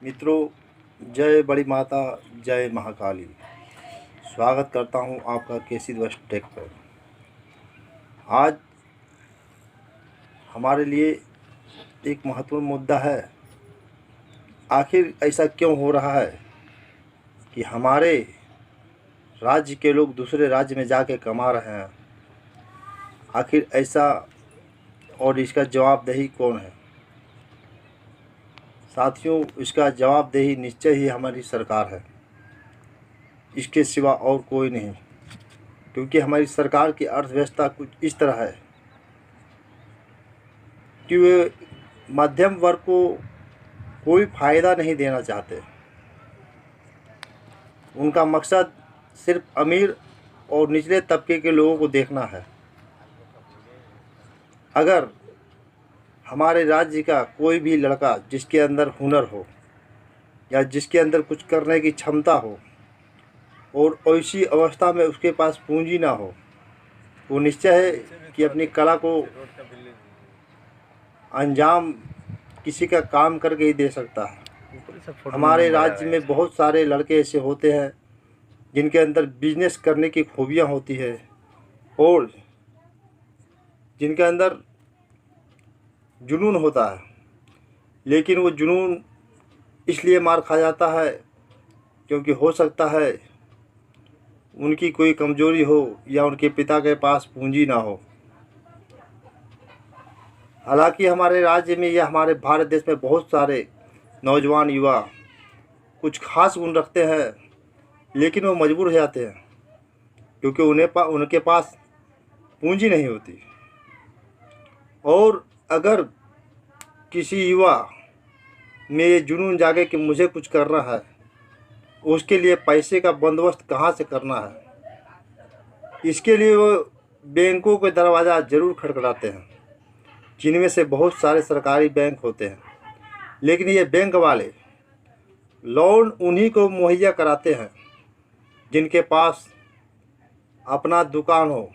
मित्रों, जय बड़ी माता, जय महाकाली। स्वागत करता हूं आपका केसी ध्वज टेक पर। आज हमारे लिए एक महत्वपूर्ण मुद्दा है। आखिर ऐसा क्यों हो रहा है कि हमारे राज्य के लोग दूसरे राज्य में जाके कमा रहे हैं? आखिर ऐसा, और इसका जवाबदेही कौन है? साथियों, इसका जवाबदेही निश्चय ही हमारी सरकार है, इसके सिवा और कोई नहीं। क्योंकि हमारी सरकार की अर्थव्यवस्था कुछ इस तरह है कि वे मध्यम वर्ग को कोई फ़ायदा नहीं देना चाहते। उनका मकसद सिर्फ अमीर और निचले तबके के लोगों को देखना है। अगर हमारे राज्य का कोई भी लड़का जिसके अंदर हुनर हो या जिसके अंदर कुछ करने की क्षमता हो और ऐसी अवस्था में उसके पास पूंजी ना हो, वो निश्चय है कि अपनी कला को अंजाम किसी का काम करके ही दे सकता है। हमारे राज्य में बहुत सारे लड़के ऐसे होते हैं जिनके अंदर बिजनेस करने की खूबियाँ होती है और जिनके अंदर जुनून होता है, लेकिन वो जुनून इसलिए मार खा जाता है क्योंकि हो सकता है उनकी कोई कमजोरी हो या उनके पिता के पास पूंजी ना हो। हालांकि हमारे राज्य में या हमारे भारत देश में बहुत सारे नौजवान युवा कुछ खास गुण रखते हैं, लेकिन वो मजबूर हो जाते हैं क्योंकि उनके पास पूंजी नहीं होती। और अगर किसी युवा में ये जुनून जागे कि मुझे कुछ करना है, उसके लिए पैसे का बंदोबस्त कहाँ से करना है, इसके लिए वो बैंकों के दरवाज़ा ज़रूर खटखटाते हैं, जिनमें से बहुत सारे सरकारी बैंक होते हैं। लेकिन ये बैंक वाले लोन उन्हीं को मुहैया कराते हैं जिनके पास अपना दुकान हो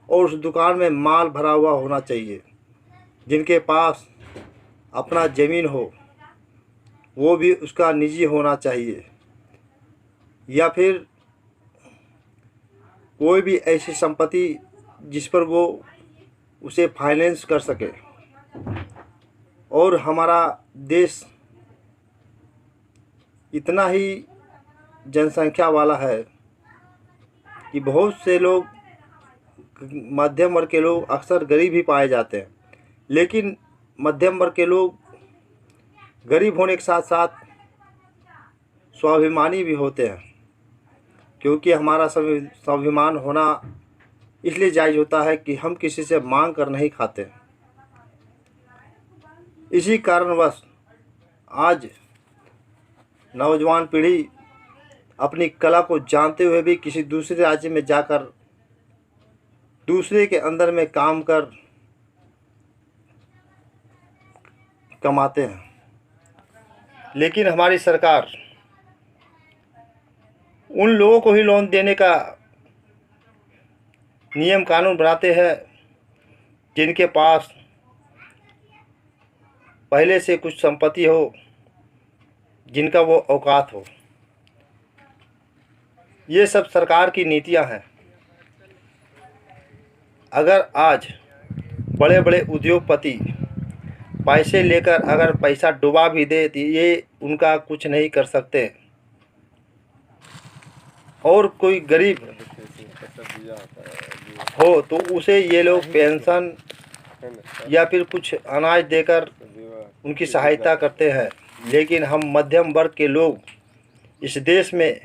और उस दुकान में माल भरा हुआ होना चाहिए, जिनके पास अपना ज़मीन हो वो भी उसका निजी होना चाहिए, या फिर कोई भी ऐसी संपत्ति जिस पर वो उसे फाइनेंस कर सके। और हमारा देश इतना ही जनसंख्या वाला है कि बहुत से लोग, मध्यम वर्ग के लोग अक्सर गरीब ही पाए जाते हैं। लेकिन मध्यम वर्ग के लोग गरीब होने के साथ साथ स्वाभिमानी भी होते हैं, क्योंकि हमारा स्वाभिमान होना इसलिए जायज़ होता है कि हम किसी से मांग कर नहीं खाते। इसी कारणवश आज नौजवान पीढ़ी अपनी कला को जानते हुए भी किसी दूसरे राज्य में जाकर दूसरे के अंदर में काम कर कमाते हैं। लेकिन हमारी सरकार उन लोगों को ही लोन देने का नियम कानून बनाते हैं जिनके पास पहले से कुछ संपत्ति हो, जिनका वो औकात हो। ये सब सरकार की नीतियां हैं। अगर आज बड़े बड़े उद्योगपति पैसे लेकर अगर पैसा डुबा भी दे तो ये उनका कुछ नहीं कर सकते। और कोई गरीब हो तो उसे ये लोग पेंशन या फिर कुछ अनाज देकर उनकी सहायता करते हैं। लेकिन हम मध्यम वर्ग के लोग इस देश में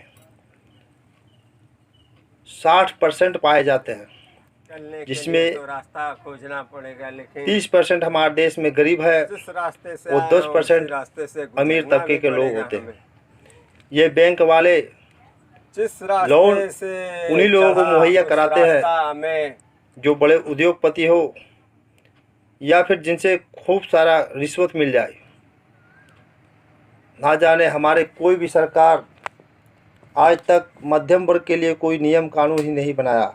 60% पाए जाते हैं, जिसमें तो रास्ता खोजना पड़ेगा, लेकिन 30% हमारे देश में गरीब है जिस रास्ते से और आए 10% रास्ते से अमीर गुजरना तबके भी के लोग पड़ेगा होते हमें। हैं। ये बैंक वाले जिस लोन रास्ते से उन्हीं लोगों को चढ़ा, मुहैया उस कराते हैं रास्ता हमें जो बड़े उद्योगपति हो या फिर जिनसे खूब सारा रिश्वत मिल जाए। ना जाने हमारे कोई भी सरकार आज तक मध्यम वर्ग के लिए कोई नियम कानून ही नहीं बनाया।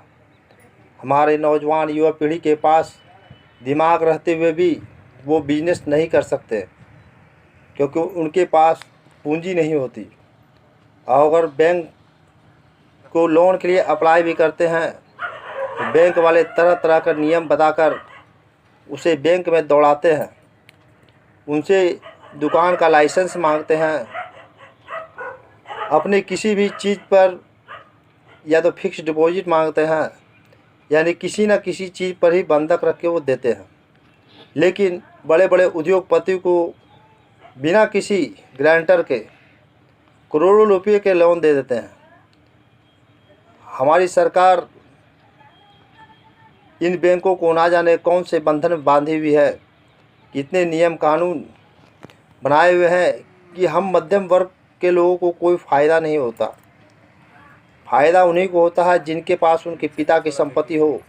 हमारे नौजवान युवा पीढ़ी के पास दिमाग रहते हुए भी वो बिजनेस नहीं कर सकते, क्योंकि उनके पास पूंजी नहीं होती। और अगर बैंक को लोन के लिए अप्लाई भी करते हैं तो बैंक वाले तरह तरह का नियम बताकर उसे बैंक में दौड़ाते हैं, उनसे दुकान का लाइसेंस मांगते हैं, अपनी किसी भी चीज़ पर या तो फिक्स डिपॉजिट मांगते हैं, यानी किसी न किसी चीज़ पर ही बंधक रख के वो देते हैं। लेकिन बड़े बड़े उद्योगपति को बिना किसी गारंटर के करोड़ों रुपये के लोन दे देते हैं। हमारी सरकार इन बैंकों को ना जाने कौन से बंधन में बांधी हुई है, कितने नियम कानून बनाए हुए हैं कि हम मध्यम वर्ग के लोगों को कोई फ़ायदा नहीं होता। फ़ायदा उन्हीं को होता है जिनके पास उनके पिता की संपत्ति हो,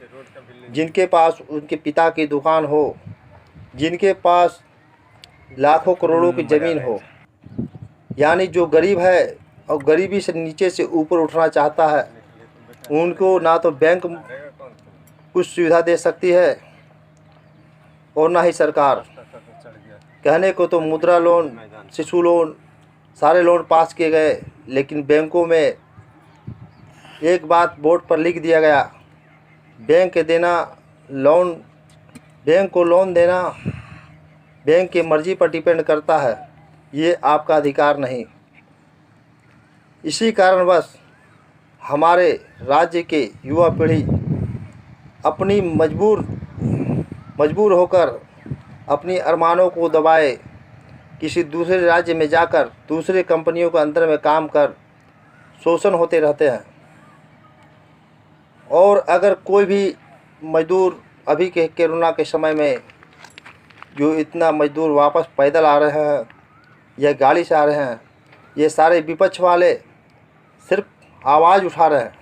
जिनके पास उनके पिता की दुकान हो, जिनके पास लाखों करोड़ों की ज़मीन हो। यानी जो गरीब है और गरीबी से नीचे से ऊपर उठना चाहता है, उनको ना तो बैंक कुछ सुविधा दे सकती है और ना ही सरकार। कहने को तो मुद्रा लोन, शिशु लोन, सारे लोन पास किए गए, लेकिन बैंकों में एक बात बोर्ड पर लिख दिया गया, बैंक को लोन देना बैंक की मर्ज़ी पर डिपेंड करता है, ये आपका अधिकार नहीं। इसी कारणवश हमारे राज्य के युवा पीढ़ी अपनी मजबूर होकर अपनी अरमानों को दबाए किसी दूसरे राज्य में जाकर दूसरे कंपनियों के अंदर में काम कर शोषण होते रहते हैं। और अगर कोई भी मज़दूर अभी के कोरोना के समय में जो इतना मज़दूर वापस पैदल आ रहे हैं या गाड़ी से आ रहे हैं, ये सारे विपक्ष वाले सिर्फ आवाज़ उठा रहे हैं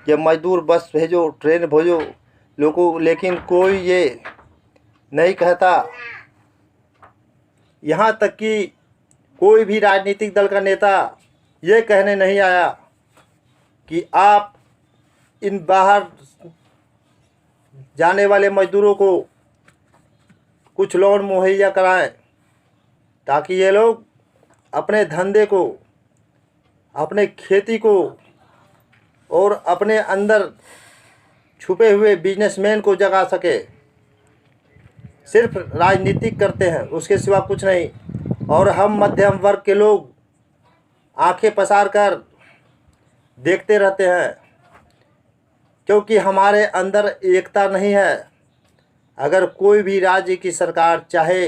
कि मज़दूर बस भेजो, ट्रेन भेजो लोगों, लेकिन कोई ये नहीं कहता। यहाँ तक कि कोई भी राजनीतिक दल का नेता ये कहने नहीं आया कि आप इन बाहर जाने वाले मज़दूरों को कुछ लोन मुहैया कराएं ताकि ये लोग अपने धंधे को, अपने खेती को और अपने अंदर छुपे हुए बिजनेसमैन को जगा सके। सिर्फ राजनीतिक करते हैं, उसके सिवा कुछ नहीं। और हम मध्यम वर्ग के लोग आंखें पसार कर देखते रहते हैं, क्योंकि हमारे अंदर एकता नहीं है। अगर कोई भी राज्य की सरकार चाहे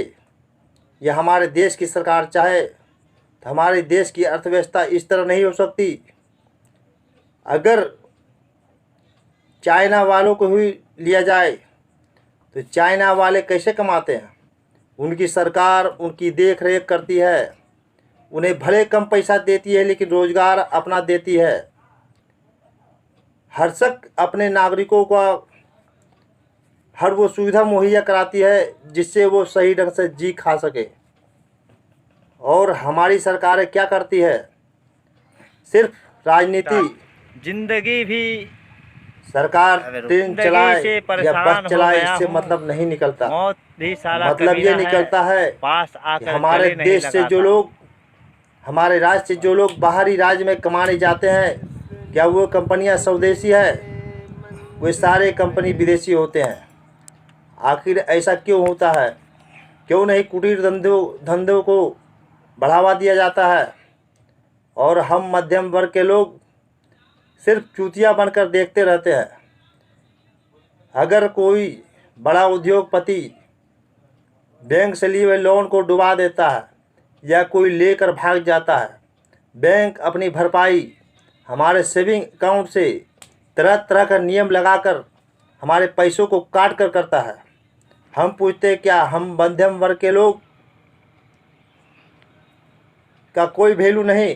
या हमारे देश की सरकार चाहे तो हमारे देश की अर्थव्यवस्था इस तरह नहीं हो सकती। अगर चाइना वालों को ही लिया जाए तो चाइना वाले कैसे कमाते हैं? उनकी सरकार उनकी देख रेख करती है, उन्हें भले कम पैसा देती है लेकिन रोज़गार अपना देती है। हर शक अपने नागरिकों का हर वो सुविधा मुहैया कराती है जिससे वो सही ढंग से जी खा सके। और हमारी सरकारें क्या करती है? सिर्फ राजनीति। जिंदगी भी सरकार ट्रेन चलाए से या परेशान बस हो चलाए, गया इससे हूँ। मतलब नहीं निकलता। मौत भी साला मतलब ये निकलता है पास कि आकर हमारे गले नहीं देश से जो लगाता। लोग, हमारे राज्य से जो लोग बाहरी राज्य में कमाने जाते हैं, क्या वो कंपनियां स्वदेशी है? वे सारे कंपनी विदेशी होते हैं। आखिर ऐसा क्यों होता है? क्यों नहीं कुटीर धंधों को बढ़ावा दिया जाता है? और हम मध्यम वर्ग के लोग सिर्फ चूतिया बनकर देखते रहते हैं। अगर कोई बड़ा उद्योगपति बैंक से लिए हुए लोन को डुबा देता है या कोई लेकर भाग जाता है, बैंक अपनी भरपाई हमारे सेविंग अकाउंट से तरह तरह का नियम लगाकर हमारे पैसों को काट कर करता है। हम पूछते क्या हम मध्यम वर्ग के लोग का कोई वैल्यू नहीं?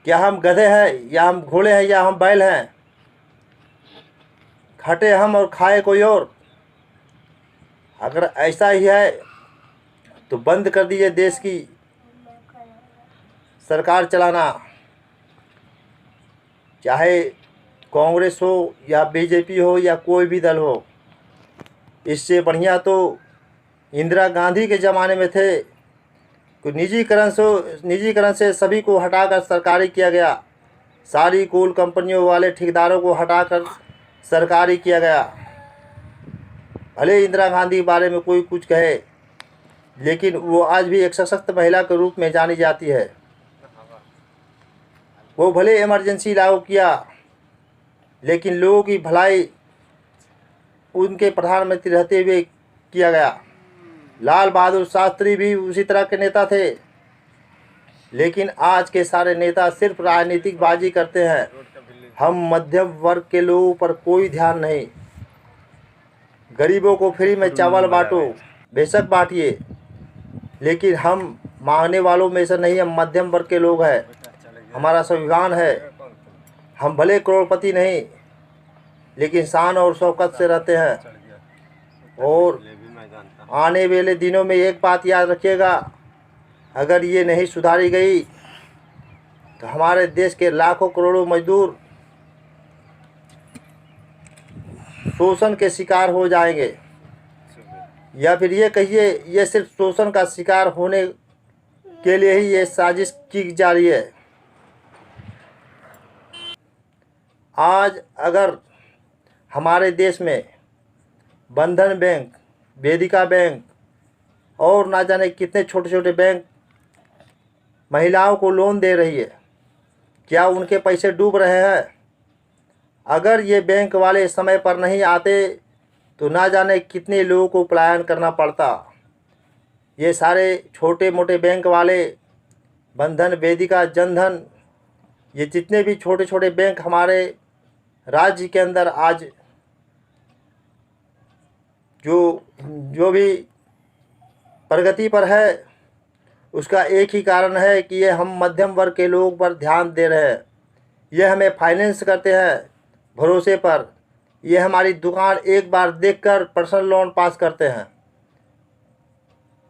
क्या हम गधे हैं या हम घोड़े हैं या हम बैल हैं? खटे हम और खाए कोई और। अगर ऐसा ही है तो बंद कर दीजिए देश की सरकार चलाना, चाहे कांग्रेस हो या बीजेपी हो या कोई भी दल हो। इससे बढ़िया तो इंदिरा गांधी के ज़माने में थे तो निजीकरण से सभी को हटाकर सरकारी किया गया। सारी कोल कंपनियों वाले ठेकेदारों को हटाकर सरकारी किया गया। भले इंदिरा गांधी के बारे में कोई कुछ कहे, लेकिन वो आज भी एक सशक्त महिला के रूप में जानी जाती है। वो भले इमरजेंसी लागू किया, लेकिन लोगों की भलाई उनके प्रधानमंत्री रहते हुए किया गया। लाल बहादुर शास्त्री भी उसी तरह के नेता थे, लेकिन आज के सारे नेता सिर्फ राजनीतिक बाजी करते हैं। हम मध्यम वर्ग के लोगों पर कोई ध्यान नहीं। गरीबों को फ्री में चावल बांटो, बेशक बांटिए, लेकिन हम मांगने वालों में से नहीं। हम मध्यम वर्ग के लोग हैं। हमारा संविधान है। हम भले करोड़पति नहीं, लेकिन शान और शौकत से रहते हैं। और आने वाले दिनों में एक बात याद रखिएगा, अगर ये नहीं सुधारी गई तो हमारे देश के लाखों करोड़ों मजदूर शोषण के शिकार हो जाएंगे। या फिर ये कहिए, ये सिर्फ शोषण का शिकार होने के लिए ही ये साजिश की जा रही है। आज अगर हमारे देश में बंधन बैंक, वेदिका बैंक और ना जाने कितने छोटे छोटे बैंक महिलाओं को लोन दे रही है, क्या उनके पैसे डूब रहे हैं? अगर ये बैंक वाले समय पर नहीं आते तो ना जाने कितने लोगों को पलायन करना पड़ता। ये सारे छोटे मोटे बैंक वाले, बंधन, वेदिका, जनधन, ये जितने भी छोटे छोटे बैंक हमारे राज्य के अंदर आज जो भी प्रगति पर है, उसका एक ही कारण है कि ये हम मध्यम वर्ग के लोगों पर ध्यान दे रहे हैं। ये हमें फाइनेंस करते हैं भरोसे पर। ये हमारी दुकान एक बार देखकर पर्सनल लोन पास करते हैं।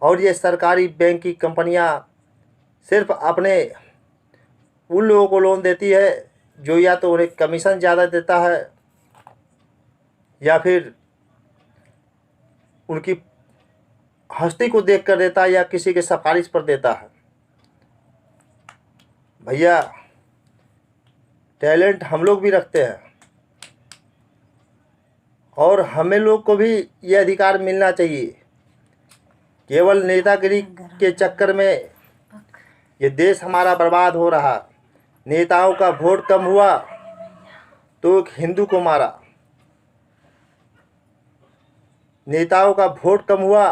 और ये सरकारी बैंक की कंपनियां सिर्फ अपने उन लोगों को लोन देती है जो या तो उन्हें कमीशन ज़्यादा देता है या फिर उनकी हस्ती को देख कर देता है या किसी के सिफारिश पर देता है। भैया, टैलेंट हम लोग भी रखते हैं और हमें लोग को भी ये अधिकार मिलना चाहिए। केवल नेतागिरी के चक्कर में ये देश हमारा बर्बाद हो रहा। नेताओं का वोट कम हुआ तो एक हिंदू को मारा, नेताओं का वोट कम हुआ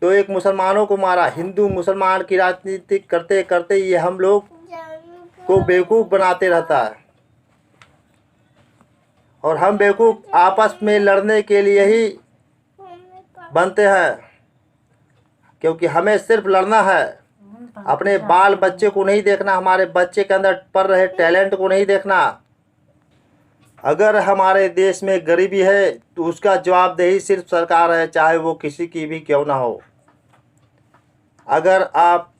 तो एक मुसलमानों को मारा। हिंदू मुसलमान की राजनीति करते करते ये हम लोग को बेवकूफ़ बनाते रहता है। और हम बेवकूफ़ आपस में लड़ने के लिए ही बनते हैं, क्योंकि हमें सिर्फ लड़ना है। अपने बाल बच्चे को नहीं देखना, हमारे बच्चे के अंदर पड़ रहे टैलेंट को नहीं देखना। अगर हमारे देश में गरीबी है तो उसका जवाबदेही सिर्फ सरकार है, चाहे वो किसी की भी क्यों ना हो। अगर आप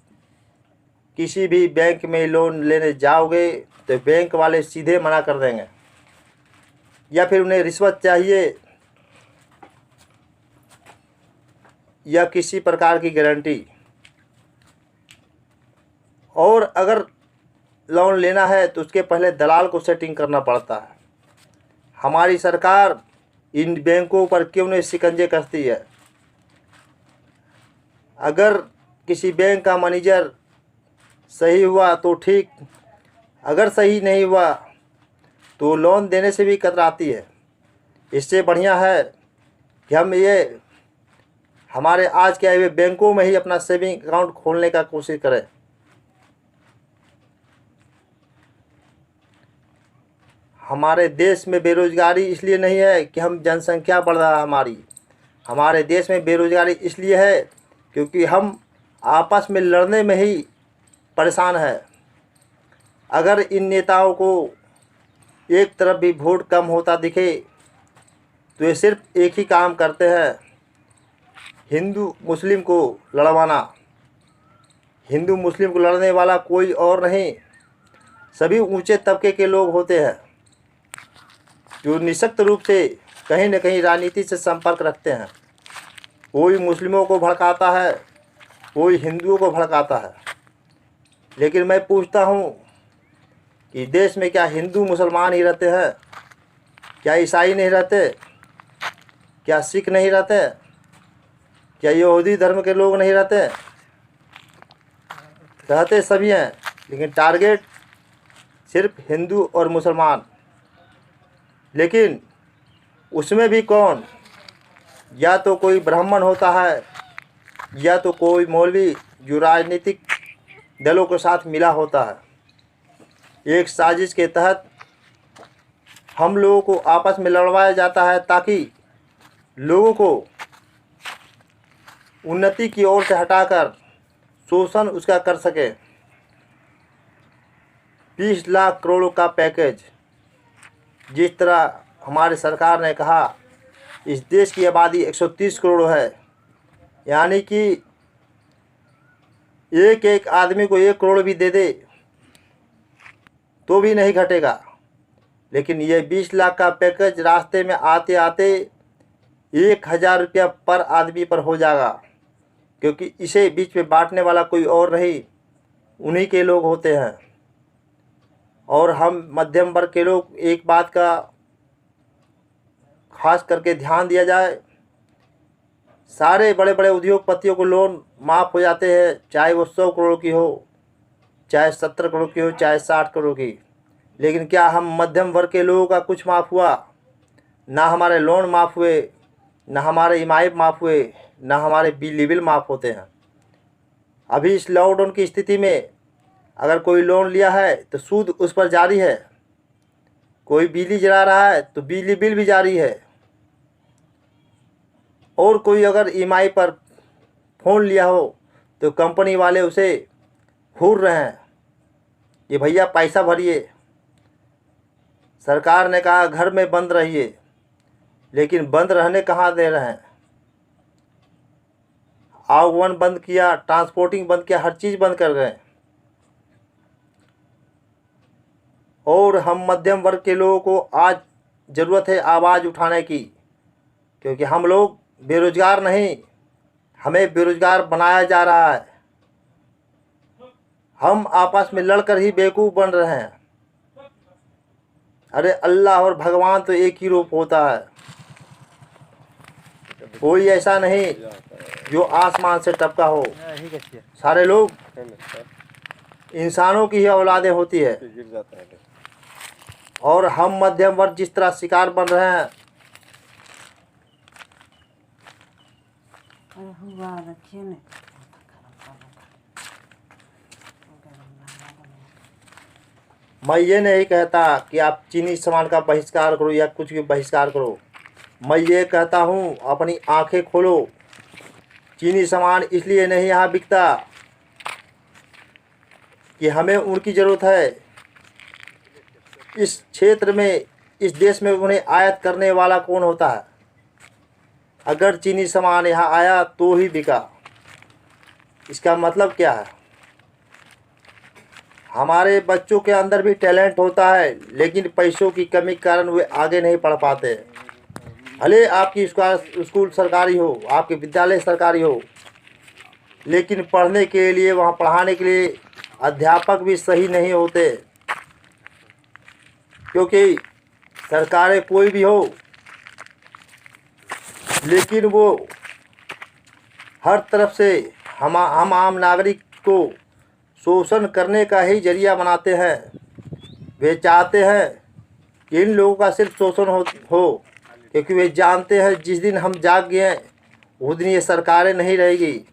किसी भी बैंक में लोन लेने जाओगे तो बैंक वाले सीधे मना कर देंगे, या फिर उन्हें रिश्वत चाहिए या किसी प्रकार की गारंटी। और अगर लोन लेना है तो उसके पहले दलाल को सेटिंग करना पड़ता है। हमारी सरकार इन बैंकों पर क्यों नहीं शिकंजे कसती है? अगर किसी बैंक का मैनेजर सही हुआ तो ठीक, अगर सही नहीं हुआ तो लोन देने से भी कतराती है। इससे बढ़िया है कि हम ये हमारे आज के आए हुए बैंकों में ही अपना सेविंग अकाउंट खोलने का कोशिश करें। हमारे देश में बेरोज़गारी इसलिए नहीं है कि हम जनसंख्या बढ़ रहा है हमारे देश में बेरोज़गारी इसलिए है क्योंकि हम आपस में लड़ने में ही परेशान है। अगर इन नेताओं को एक तरफ भी वोट कम होता दिखे तो ये सिर्फ एक ही काम करते हैं, हिंदू मुस्लिम को लड़वाना। हिंदू मुस्लिम को लड़ने वाला कोई और नहीं, सभी ऊंचे तबके के लोग होते हैं जो निःशक्त रूप से कहीं न कहीं राजनीति से संपर्क रखते हैं। कोई मुस्लिमों को भड़काता है, कोई हिंदुओं को भड़काता है। लेकिन मैं पूछता हूँ कि देश में क्या हिंदू मुसलमान ही रहते हैं? क्या ईसाई नहीं रहते? क्या सिख नहीं रहते? क्या यहूदी धर्म के लोग नहीं रहते? रहते सभी हैं, लेकिन टारगेट सिर्फ हिंदू और मुसलमान। लेकिन उसमें भी कौन? या तो कोई ब्राह्मण होता है, या तो कोई मौलवी जो राजनीतिक दलों के साथ मिला होता है। एक साजिश के तहत हम लोगों को आपस में लड़वाया जाता है ताकि लोगों को उन्नति की ओर से हटाकर शोषण उसका कर सके। 20 लाख करोड़ का पैकेज, जिस तरह हमारी सरकार ने कहा इस देश की आबादी 130 करोड़ है, यानी कि एक एक आदमी को 1 करोड़ भी दे दे तो भी नहीं घटेगा। लेकिन ये 20 लाख का पैकेज रास्ते में आते आते 1000 रुपया पर आदमी पर हो जाएगा, क्योंकि इसे बीच में बांटने वाला कोई और नहीं, उन्हीं के लोग होते हैं। और हम मध्यम वर्ग के लोग, एक बात का खास करके ध्यान दिया जाए, सारे बड़े बड़े उद्योगपतियों को लोन माफ़ हो जाते हैं, चाहे वो 100 करोड़ की हो, चाहे 70 करोड़ की हो, चाहे 60 करोड़ की। लेकिन क्या हम मध्यम वर्ग के लोगों का कुछ माफ़ हुआ? ना हमारे लोन माफ़ हुए, ना हमारे ईएमआई माफ़ हुए, ना हमारे बिजली बिल माफ़ होते हैं। अभी इस लॉकडाउन की स्थिति में अगर कोई लोन लिया है तो सूद उस पर जारी है, कोई बिजली जला रहा है तो बिजली बिल भी जारी है, और कोई अगर ईएमआई पर फ़ोन लिया हो तो कंपनी वाले उसे घूर रहे हैं कि भैया पैसा भरिए। सरकार ने कहा घर में बंद रहिए, लेकिन बंद रहने कहाँ दे रहे हैं? आवागमन बंद किया, ट्रांसपोर्टिंग बंद किया, हर चीज़ बंद कर गए। और हम मध्यम वर्ग के लोगों को आज ज़रूरत है आवाज़ उठाने की, क्योंकि हम लोग बेरोज़गार नहीं, हमें बेरोज़गार बनाया जा रहा है। हम आपस में लड़कर ही बेवकूफ़ बन रहे हैं। अरे अल्लाह और भगवान तो एक ही रूप होता है, कोई ऐसा नहीं जो आसमान से टपका हो। सारे लोग इंसानों की ही औलादें होती है, और हम मध्यम वर्ग जिस तरह शिकार बन रहे हैं। मैं ये नहीं कहता कि आप चीनी सामान का बहिष्कार करो या कुछ भी बहिष्कार करो। मैं ये कहता हूँ अपनी आंखें खोलो। चीनी सामान इसलिए नहीं यहाँ बिकता कि हमें उनकी ज़रूरत है। इस क्षेत्र में, इस देश में उन्हें आयात करने वाला कौन होता है? अगर चीनी सामान यहाँ आया तो ही बिका। इसका मतलब क्या है? हमारे बच्चों के अंदर भी टैलेंट होता है, लेकिन पैसों की कमी के कारण वे आगे नहीं पढ़ पाते। भले आपकी स्कूल सरकारी हो, आपके विद्यालय सरकारी हो, लेकिन पढ़ने के लिए, वहाँ पढ़ाने के लिए अध्यापक भी सही नहीं होते। क्योंकि सरकारें कोई भी हो, लेकिन वो हर तरफ से हम आम नागरिक को शोषण करने का ही जरिया बनाते हैं। वे चाहते हैं कि इन लोगों का सिर्फ शोषण हो, क्योंकि वे जानते हैं जिस दिन हम जाग गए उस दिन ये सरकारें नहीं रहेगी।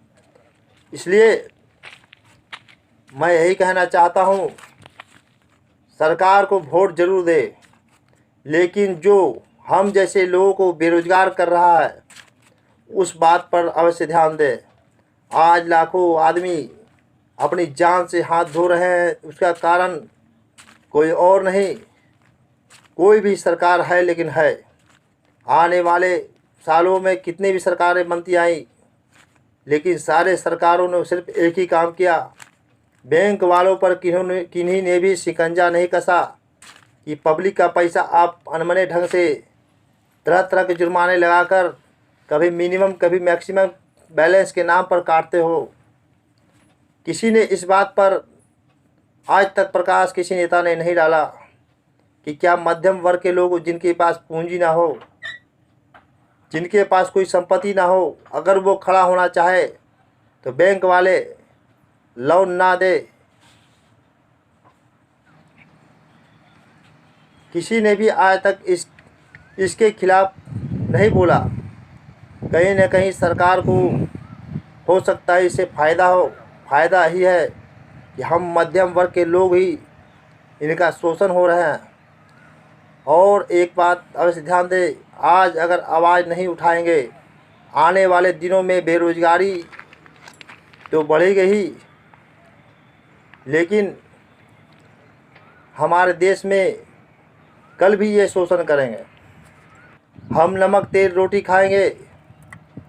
इसलिए मैं यही कहना चाहता हूँ, सरकार को वोट ज़रूर दे, लेकिन जो हम जैसे लोगों को बेरोज़गार कर रहा है उस बात पर अवश्य ध्यान दे। आज लाखों आदमी अपनी जान से हाथ धो रहे हैं, उसका कारण कोई और नहीं, कोई भी सरकार है, लेकिन है। आने वाले सालों में कितनी भी सरकारें बनती आई, लेकिन सारे सरकारों ने सिर्फ एक ही काम किया, बैंक वालों पर किन्हीं ने भी शिकंजा नहीं कसा कि पब्लिक का पैसा आप अनमने ढंग से तरह तरह के जुर्माने लगाकर कभी मिनिमम कभी मैक्सिमम बैलेंस के नाम पर काटते हो। किसी ने इस बात पर आज तक प्रकाश किसी नेता ने नहीं डाला कि क्या मध्यम वर्ग के लोग जिनके पास पूंजी ना हो, जिनके पास कोई संपत्ति ना हो, अगर वो खड़ा होना चाहे तो बैंक वाले लोन ना दे। किसी ने भी आज तक इसके खिलाफ नहीं बोला। कहीं न कहीं सरकार को हो सकता है इससे फ़ायदा ही है कि हम मध्यम वर्ग के लोग ही इनका शोषण हो रहे हैं। और एक बात अवश्य ध्यान दें, आज अगर आवाज़ नहीं उठाएंगे, आने वाले दिनों में बेरोज़गारी तो बढ़ेगी ही, लेकिन हमारे देश में कल भी ये शोषण करेंगे। हम नमक तेल रोटी खाएंगे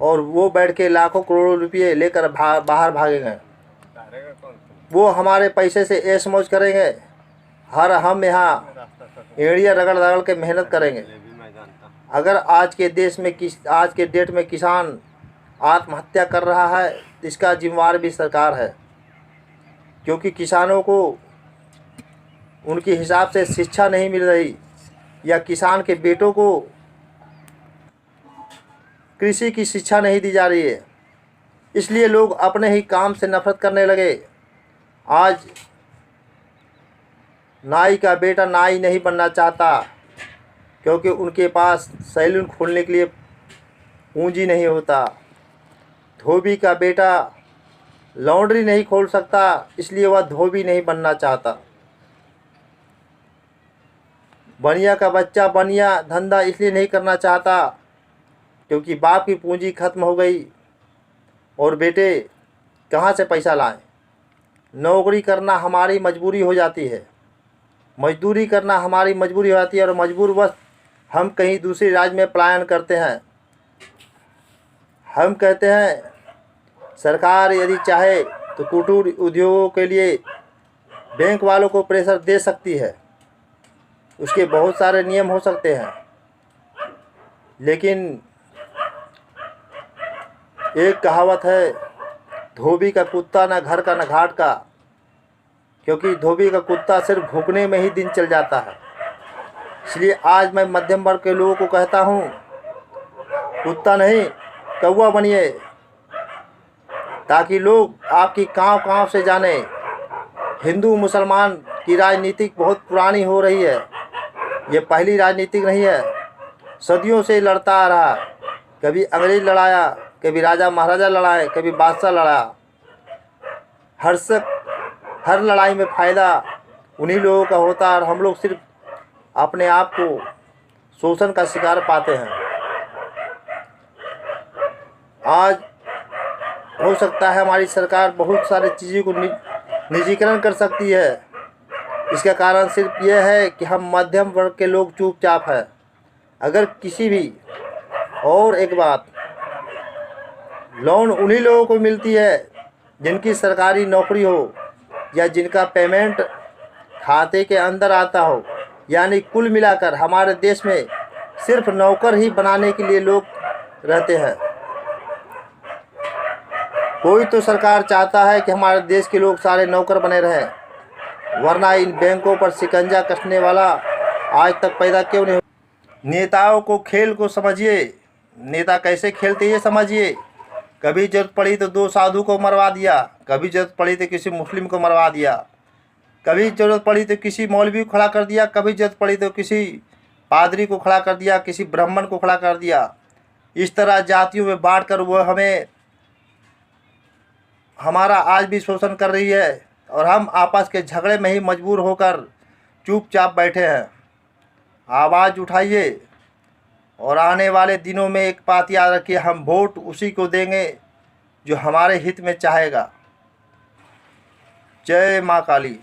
और वो बैठ के लाखों करोड़ों रुपये लेकर बाहर भागेंगे। करेगा कौन? वो हमारे पैसे से ऐश मौज करेंगे। हम यहाँ एड़िया रगड़ रगड़ के मेहनत करेंगे। ये भी मैं जानता हूँ। अगर आज के डेट में किसान आत्महत्या कर रहा है तो इसका जिम्मेवार भी सरकार है, क्योंकि किसानों को उनके हिसाब से शिक्षा नहीं मिल रही, या किसान के बेटों को कृषि की शिक्षा नहीं दी जा रही है। इसलिए लोग अपने ही काम से नफरत करने लगे। आज नाई का बेटा नाई नहीं बनना चाहता, क्योंकि उनके पास सैलून खोलने के लिए पूंजी नहीं होता। धोबी का बेटा लॉन्ड्री नहीं खोल सकता, इसलिए वह धोबी नहीं बनना चाहता। बनिया का बच्चा बनिया धंधा इसलिए नहीं करना चाहता क्योंकि बाप की पूंजी खत्म हो गई और बेटे कहाँ से पैसा लाएं। नौकरी करना हमारी मजबूरी हो जाती है, मजदूरी करना हमारी मजबूरी हो जाती है, और मजबूरवश हम कहीं दूसरे राज्य में पलायन करते हैं। हम कहते हैं सरकार यदि चाहे तो कुटीर उद्योगों के लिए बैंक वालों को प्रेशर दे सकती है, उसके बहुत सारे नियम हो सकते हैं, लेकिन एक कहावत है, धोबी का कुत्ता ना घर का ना घाट का, क्योंकि धोबी का कुत्ता सिर्फ भूखने में ही दिन चल जाता है। इसलिए आज मैं मध्यम वर्ग के लोगों को कहता हूँ, कुत्ता नहीं कौवा बनिए, ताकि लोग आपकी गाँव से जाने। हिंदू मुसलमान की राजनीति बहुत पुरानी हो रही है, ये पहली राजनीति नहीं है, सदियों से लड़ता आ रहा। कभी अंग्रेज लड़ाया, कभी राजा महाराजा लड़ाए, कभी बादशाह लड़ा। हर लड़ाई में फ़ायदा उन्हीं लोगों का होता है, और हम लोग सिर्फ अपने आप को शोषण का शिकार पाते हैं। आज हो सकता है हमारी सरकार बहुत सारी चीज़ों को निजीकरण कर सकती है। इसका कारण सिर्फ यह है कि हम मध्यम वर्ग के लोग चुपचाप हैं। अगर किसी भी, और एक बात, लोन उन्हीं लोगों को मिलती है जिनकी सरकारी नौकरी हो या जिनका पेमेंट खाते के अंदर आता हो। यानी कुल मिलाकर हमारे देश में सिर्फ नौकर ही बनाने के लिए लोग रहते हैं। कोई तो सरकार चाहता है कि हमारे देश के लोग सारे नौकर बने रहें, वरना इन बैंकों पर शिकंजा कसने वाला आज तक पैदा क्यों नहीं। नेताओं को खेल को समझिए, नेता कैसे खेलते ये समझिए। कभी जरूरत पड़ी तो 2 साधु को मरवा दिया, कभी जरूरत पड़ी तो किसी मुस्लिम को मरवा दिया, कभी ज़रूरत पड़ी तो किसी मौलवी को खड़ा कर दिया, कभी ज़रूरत पड़ी तो किसी पादरी को खड़ा कर दिया, किसी ब्राह्मण को खड़ा कर दिया। इस तरह जातियों में बांट कर वह हमारा आज भी शोषण कर रही है, और हम आपस के झगड़े में ही मजबूर होकर चुपचाप बैठे हैं। आवाज़ उठाइए, और आने वाले दिनों में एक बात याद रखिए, हम वोट उसी को देंगे जो हमारे हित में चाहेगा। जय माँ काली।